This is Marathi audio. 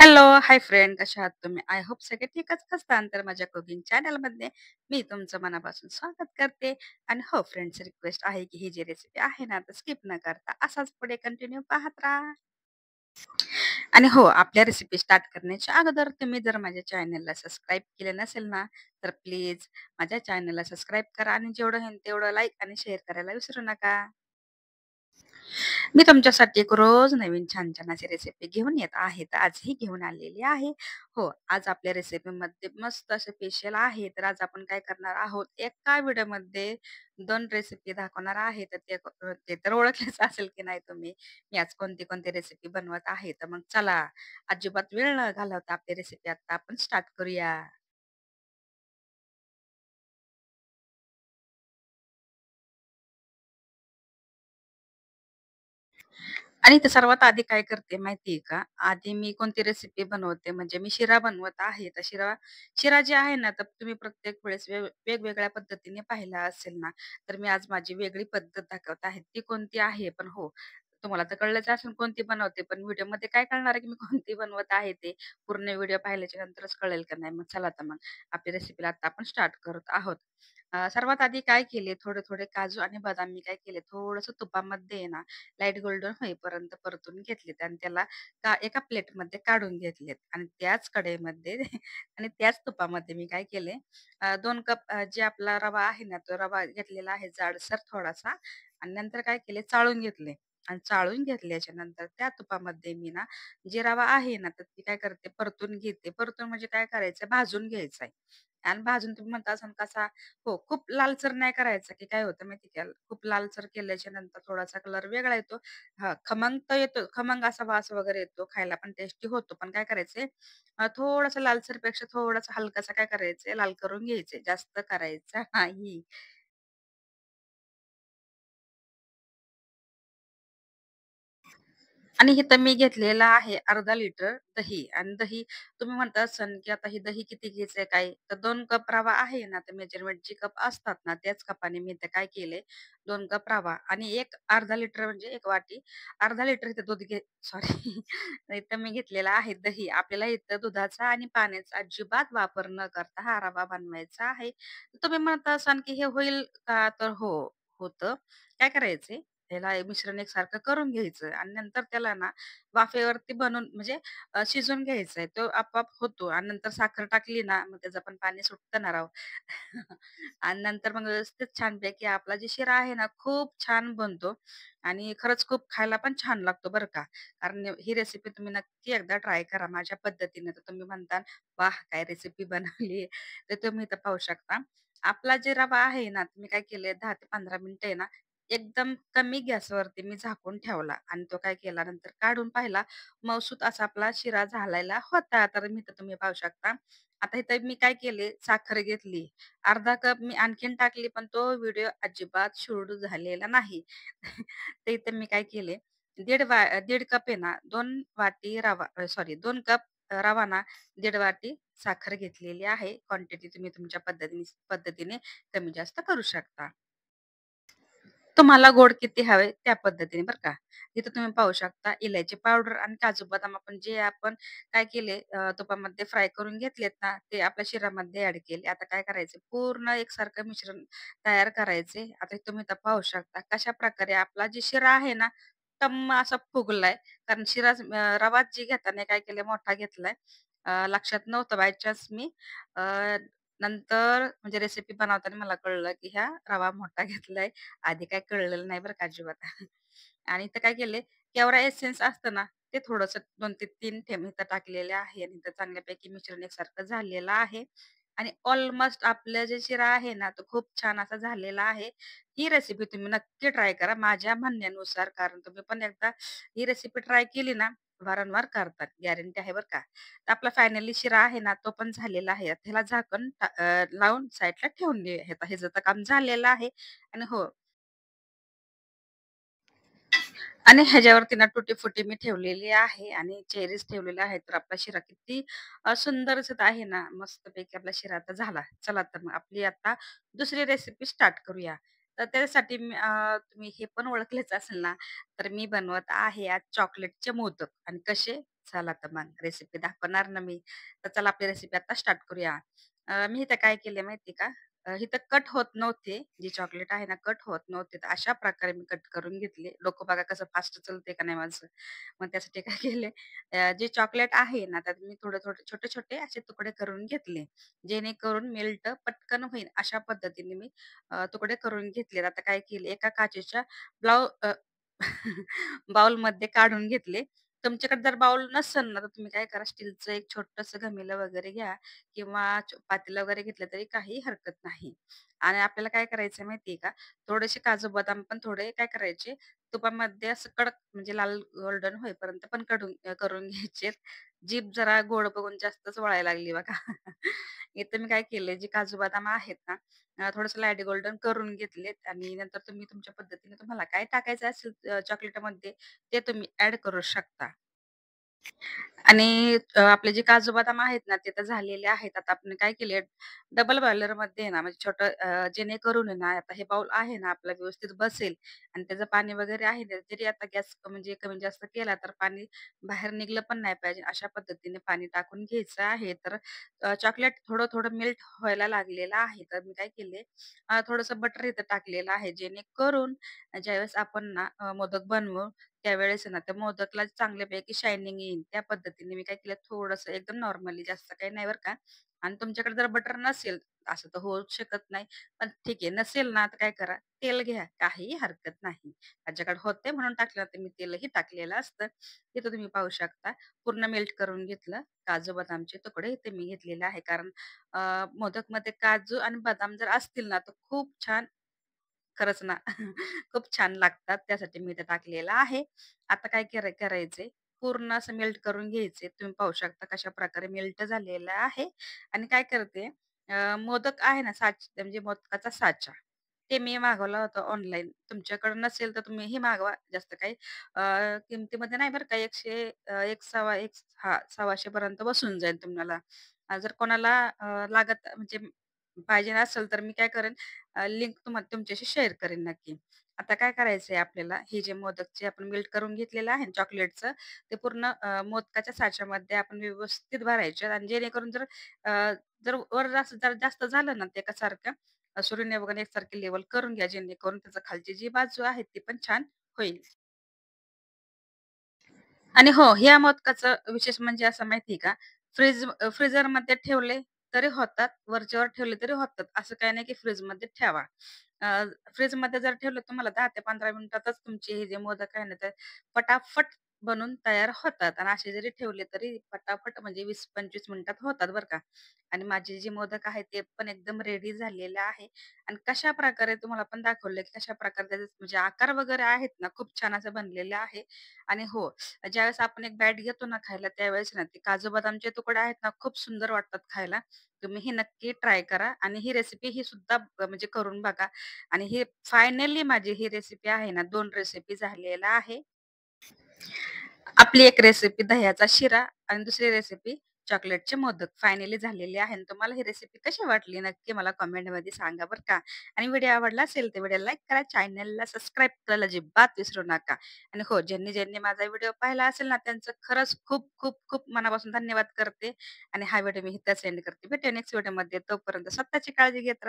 हॅलो, हाय फ्रेंड कशा आहात तुम्ही? आय होप सगळे ठीकच असताल. तर माझ्या कुकिंग चॅनलमध्ये मी तुमचं मनापासून स्वागत करते. आणि हो फ्रेंड्स, रिक्वेस्ट आहे की ही जी रेसिपी आहे ना, तर स्किप न करता असाच पुढे कंटिन्यू पाहत राहा. आणि हो, आपल्या रेसिपी स्टार्ट करण्याच्या अगोदर तुम्ही जर माझ्या चॅनलला सबस्क्राईब केलं नसेल ना, तर प्लीज माझ्या चॅनलला सबस्क्राईब करा आणि जेवढं होईल तेवढं लाईक आणि शेअर करायला विसरू नका. मी तुमच्यासाठी एक रोज नवीन छान-छान अशी रेसिपी घेऊन येत आहे. तर आजही घेऊन आलेली आहे. हो, आज आपल्या रेसिपीमध्ये मस्त असे स्पेशल आहे. तर आज आपण काय करणार आहोत, एका व्हिडिओमध्ये 2 रेसिपी दाखवणार आहे. तर ते तर ओळखलेच असेल की नाही तुम्ही, मी आज कोणती-कोणती रेसिपी बनवत आहे. तर मग चला, अजिबात वेळ न घालवता आपली रेसिपी आता आपण स्टार्ट करूया. आणि ते सर्वात आधी काय करते माहिती आहे का? आधी मी कोणती रेसिपी बनवते म्हणजे मी शिरा बनवत आहे. तर शिरा शिरा जे आहे ना, तर तुम्ही प्रत्येक वेळेस वेगवेगळ्या पद्धतीने पाहिला असेल ना, तर मी आज माझी वेगळी पद्धत दाखवत आहे. ती कोणती आहे पण हो, तुम्हाला तर कळलंच असेल कोणती बनवते. पण व्हिडिओमध्ये काय कळणार आहे की मी कोणती बनवत आहे ते. पूर्ण व्हिडिओ पाहिल्याच्या नंतरच कळेल का नाही. मग चला तर मग आपली रेसिपीला आता आपण स्टार्ट करत आहोत. सर्वात आधी काय केले, थोडे-थोडे काजू आणि बदाम मी काय केले, थोडंसं तुपामध्ये आहे ना लाईट गोल्डन होईपर्यंत परतून घेतलेत आणि त्याला एका प्लेटमध्ये काढून घेतलेत आणि त्याच कढईमध्ये आणि त्याच तुपामध्ये मी काय केले, 2 कप जे आपला रवा आहे ना, तो रवा घेतलेला आहे जाडसर थोडासा आणि नंतर काय केले चाळून घेतले आणि चाळून घेतल्याच्या नंतर त्या तुपामध्ये मी ना, जे रवा आहे ना, तर ती काय करते परतून घेते. परतून म्हणजे काय करायचं भाजून घ्यायचं आहे आणि भाजून तुम्ही म्हणता असाल कसा हो, खूप लालसर नाही करायचा, की काय होतं माहिती आहे का? खूप लालसर केल्याच्या नंतर थोडासा कलर वेगळा येतो. हां, खमंग तर येतो. खमंग असा वास वगैरे येतो. खायला पण टेस्टी होतो. पण काय करायचंय थोडंसं लालसरपेक्षा थोडंसं हलकासा काय करायचंय लाल करून घ्यायचंय. जास्त करायचा नाही. आणि इथं मी घेतलेलं आहे अर्धा लिटर दही आणि दही तुम्ही म्हणता असाल, की आता ही दही किती घ्यायचंय काय? तर 2 कप रवा आहे ना, तर मेजरमेंट जे कप असतात ना, त्याच कपाने मी इथं काय केलंय 2 कप रवा आणि एक अर्धा लिटर म्हणजे 1 वाटी, अर्धा लिटर इथं दूध सॉरी इथं मी घेतलेला आहे दही. आपल्याला इथं दुधाचा आणि पाण्याचा अजिबात वापर न करता हा रवा बनवायचा आहे. तुम्ही म्हणत असाल, की हे होईल का? तर हो, होतं. काय करायचंय त्याला हे मिश्रण एकसारखं करून घ्यायचं आणि नंतर त्याला ना वाफेवरती बनवून म्हणजे शिजवून घ्यायचंय. तो आपोआप होतो आणि नंतर साखर टाकली ना, मग त्याचं पण पाणी सुटतं ना राव. आणि नंतर मग व्यवस्थित छानपैकी आपला जी शिरा आहे ना, खूप छान बनतो आणि खरंच खूप खायला पण छान लागतो बरं का. कारण ही रेसिपी तुम्ही नक्की एकदा ट्राय करा माझ्या पद्धतीने. तर तुम्ही म्हणताल, "वाह! काय रेसिपी बनवली." तर तुम्ही इथं पाहू शकता. आपला जे रवा आहे ना, तुम्ही काय केलंय 10 ते 15 मिनिटं आहे ना, एकदम कमी गॅसवरती मी झाकून ठेवला आणि तो काय केला नंतर काढून पाहिला, मऊसूत असा आपला शिरा झालेला होता. तर मी तर तुम्ही पाहू शकता. आता इथं मी काय केले, साखर घेतली. अर्धा कप मी आणखीन टाकली, पण तो व्हिडिओ अजिबात शूट झालेला नाही. तर इथे मी काय केले, दीड कप आहे ना, 2 वाटी रवा सॉरी 2 कप रवा ना, दीड वाटी साखर घेतलेली आहे. क्वांटिटी तुम्ही तुमच्या पद्धतीने कमी जास्त करू शकता. तुम्हाला गोड किती हवे त्या पद्धतीने बरं का. तिथं तुम्ही पाहू शकता इलायची पावडर आणि काजू बदाम आपण काय केले तुपामध्ये फ्राय करून घेतलेत ना, ते आपल्या शिरामध्ये ॲड केले. आता काय करायचं पूर्ण एकसारखं मिश्रण तयार करायचे. आता हे तुम्ही इथं पाहू शकता कशाप्रकारे आपला जी शिरा आहे ना, टम्म असा फुगलाय. कारण रवाच जी घेताना काय केलंय मोठा घेतलाय. लक्षात नव्हतं बाय चान्स मी अ, नंतर म्हणजे रेसिपी बनवताना मला कळलं, की ह्या रवा मोठा घेतलाय. आधी काही कळलेलं नाही बरं का अजिबात. आणि इथं काय केले, केवढा एसेन्स असतं ना, ते थोडंसं 2 ते 3 थेंब इथं टाकलेले आहे आणि इथं चांगल्यापैकी मिश्रण एकसारखं झालेलं आहे. आणि ऑलमोस्ट आपलं जे शिरा आहे ना, तो खूप छान असा झालेला आहे. ही रेसिपी तुम्ही नक्की ट्राय करा माझ्या म्हणण्यानुसार. कारण तुम्ही पण एकदा ही रेसिपी ट्राय केली ना, वारंवार करतात. गॅरंटी आहे बरं का. तर आपला फायनली शिरा आहे ना, तो पण झालेला आहे. त्याला झाकण लावून साईडला ठेवून दे. ह्याचं तर काम झालेलं आहे. आणि हो आणि ह्याच्यावरती ना तुटी-फुटी मी ठेवलेली आहे आणि चेरीज ठेवलेल्या आहेत. तर आपला शिरा किती सुंदर दिसत आहे ना, मस्तपैकी आपला शिरा आता झाला. चला तर मग आपली आता दुसरी रेसिपी स्टार्ट करूया. तर त्याच्यासाठी तुम्ही हे पण ओळखलेच असेल ना, तर मी बनवत आहे आज चॉकलेटचे मोदक आणि कसे? चला तर मग रेसिपी दाखवणार ना मी. तर चला आपली रेसिपी आता स्टार्ट करूया. मी इथं काय केले माहिती का? इथं कट होत नव्हते. जे चॉकलेट आहे ना, कट होत नव्हते. तर अशा प्रकारे मी कट करून घेतले. डोकं बघा कसं फास्ट चालतंय का नाही माझं. मग त्यासाठी काय केले, जे चॉकलेट आहे ना, त्यात मी थोडे-थोडे, छोटे-छोटे असे तुकडे करून घेतले. जेणेकरून मेल्ट पटकन होईल अशा पद्धतीने मी तुकडे करून घेतलेत. आता काय केले, एका काचेच्या बाउलमध्ये काढून घेतले. तुमच्याकडे जर बाउल नसेल ना, तर तुम्ही काय करा, स्टीलचं एक छोटंसं घमेलं वगैरे घ्या किंवा पातेलं वगैरे घेतलं तरी काही हरकत नाही. आणि आपल्याला काय करायचं माहिती का, थोडेसे काजू बदाम पण थोडे काय करायचे, तुपामध्ये असं कडक म्हणजे लाल गोल्डन होईपर्यंत पण करून घ्यायचेत. जीभ जरा गोड बघून जास्तच वळायला लागली बघा. इथं मी काय केलंय, जे काजू बदाम आहेत ना, थोडंसं लाईट गोल्डन करून घेतलेत आणि नंतर तुम्ही तुमच्या पद्धतीने तुम्हाला काय टाकायचं असेल चॉकलेटमध्ये ते तुम्ही ॲड करू शकता. आणि आपले जे काजू बदाम आहेत ना, ते तर झालेले आहेत. आता आपण काय केले, डबल बॉयलरमध्ये आहे ना, म्हणजे छोटं जेणेकरून आहे ना, आता हे बाउल आहे ना, आपला व्यवस्थित बसेल आणि त्याचं पाणी वगैरे आहे ना, जरी आता गॅस म्हणजे कमी जास्त केला, तर पाणी बाहेर निघलं पण नाही पाहिजे. अशा पद्धतीने पाणी टाकून घ्यायचं आहे. तर चॉकलेट थोडं-थोडं मेल्ट व्हायला लागलेलं आहे. तर मी काय केले, थोडंसं बटर इथं टाकलेलं आहे, जेणेकरून ज्यावेळेस आपण ना मोदक बनवू त्यावेळेस आहे ना, त्या मोदकला चांगल्यापैकी शायनिंग येईल. त्या पद्धतीने मी काय केलं, थोडंसं एकदम नॉर्मली, जास्त काही नाही बरं का. आणि तुमच्याकडे जर बटर नसेल, असं तर होऊच शकत नाही. पण ठीक आहे, नसेल ना, तर काय करा, तेल घ्या. काहीही हरकत नाही. माझ्याकडे होते म्हणून टाकलं, तर मी तेलही टाकलेलं असतं. तिथं तुम्ही पाहू शकता. पूर्ण मेल्ट करून घेतलं. काजू बदामचे तुकडे इथे मी घेतलेले आहे. कारण मोदकमध्ये काजू आणि बदाम जर असतील ना, तर खूप छान, खरंच ना. खूप छान लागतात. त्यासाठी मी इथे टाकलेलं आहे. आता काय करायचंय, पूर्ण असं मेल्ट करून घ्यायचे. तुम्ही पाहू शकता कशाप्रकारे मेल्ट झालेलं आहे. आणि काय करते, मोदक आहे ना, म्हणजे मोदकाचा साचा. ते मी मागवला होता ऑनलाईन. तुमच्याकडे नसेल तर तुम्हीही मागवा. जास्त काही किमतीमध्ये नाही बरं का. 100 1 सव्वा 1 हां, 1,200 पर्यंत बसून जाईल तुम्हाला. जर कोणाला लागत म्हणजे पाहिजे असेल तर मी काय करेन, लिंक तुम्हाला तुमच्याशी शेअर करेन नक्की. आता काय करायचंय आपल्याला, हे जे मोदकचे आपण मेल्ट करून घेतलेलं आहे चॉकलेटचं, ते पूर्ण मोदकाच्या साच्यामध्ये आपण व्यवस्थित भरायचे आणि जेणेकरून अ, जर वर जास्त जर जास्त झालं ना ते एकसारखं, सुरीने वगैरे एकसारखी लेव्हल करून घ्या, जेणेकरून त्याचं खालची जी बाजू आहे ती पण छान होईल. आणि हो, ह्या मोदकाचं विशेष म्हणजे असं माहिती आहे का, फ्रीझरमध्ये ठेवले तरी होतात, वरच्यावर ठेवले तरी होतात. असं काही नाही की फ्रीजमध्ये ठेवा. अ, फ्रीजमध्ये जर ठेवलं तुम्हाला 10 ते 15 मिनिटातच तुमचे हे जे मोदक आहे ना, ते फटाफट बनून तयार होतात आणि असे जरी ठेवले तरी फटाफट म्हणजे 20-25 मिनिटात होतात बरं का. आणि माझे जे मोदक आहेत ते पण एकदम रेडी झालेले आहे आणि कशाप्रकारे तुम्हाला पण दाखवलं की कशाप्रकारे त्याचे म्हणजे आकार वगैरे आहेत ना, खूप छान असं बनलेलं आहे. आणि हो, ज्यावेळेस आपण एक बाईट घेतो ना खायला, त्यावेळेस ना ते काजू बदामचे तुकडे आहेत ना, खूप सुंदर वाटतात खायला. तुम्ही ही नक्की ट्राय करा आणि ही रेसिपी ही सुद्धा म्हणजे करून बघा. आणि ही फायनली माझी ही रेसिपी आहे ना, 2 रेसिपी झालेल्या आहे. आपली एक रेसिपी दह्याचा शिरा आणि दुसरी रेसिपी चॉकलेटचे मोदक फायनली झालेली आहे. आणि तुम्हाला ही रेसिपी कशी वाटली नक्की मला कमेंटमध्ये सांगा बरं का. आणि व्हिडिओ आवडला असेल तर व्हिडिओ लाईक करा, चॅनलला सबस्क्राईब करायला अजिबात विसरू नका. आणि हो, ज्यांनी माझा व्हिडिओ पाहिला असेल ना, त्यांचं खरंच खूप खूप खूप मनापासून धन्यवाद करते. आणि हा व्हिडिओ मी इथं सेंड करते. भेटूया नेक्स्ट व्हिडिओमध्ये. तोपर्यंत स्वतःची काळजी घेत राहा.